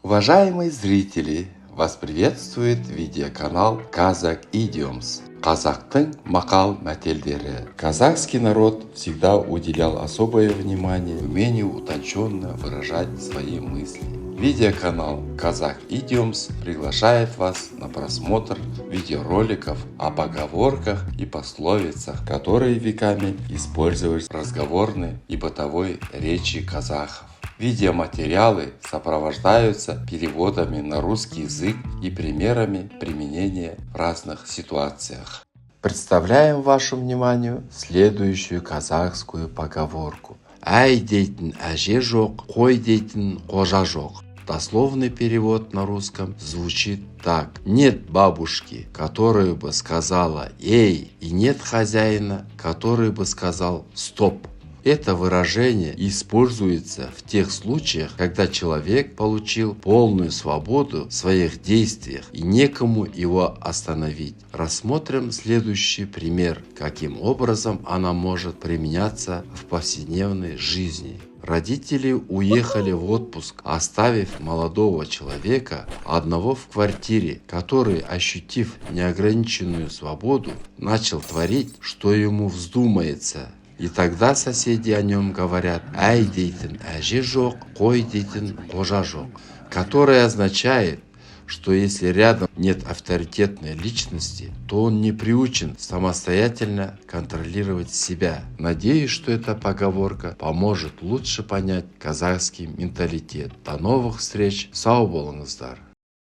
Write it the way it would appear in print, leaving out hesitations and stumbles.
Уважаемые зрители, вас приветствует видеоканал Kazakh Idioms. Казахтың мақал мәтелдері. Казахский народ всегда уделял особое внимание умению утонченно выражать свои мысли. Видеоканал Kazakh Idioms приглашает вас на просмотр видеороликов о поговорках и пословицах, которые веками использовались в разговорной и бытовой речи казахов. Видеоматериалы сопровождаются переводами на русский язык и примерами применения в разных ситуациях. Представляем вашему вниманию следующую казахскую поговорку. Әй дейтін әже жоқ, қой дейтін қожа жоқ. Дословный перевод на русском звучит так. Нет бабушки, которая бы сказала «эй», и нет хозяина, который бы сказал «стоп». Это выражение используется в тех случаях, когда человек получил полную свободу в своих действиях и некому его остановить. Рассмотрим следующий пример, каким образом она может применяться в повседневной жизни. Родители уехали в отпуск, оставив молодого человека одного в квартире, который, ощутив неограниченную свободу, начал творить, что ему вздумается. И тогда соседи о нем говорят «Әй дейтін әже жоқ, қой дейтін қожа жоқ», которое означает, что если рядом нет авторитетной личности, то он не приучен самостоятельно контролировать себя. Надеюсь, что эта поговорка поможет лучше понять казахский менталитет. До новых встреч! Сау болыңыздар!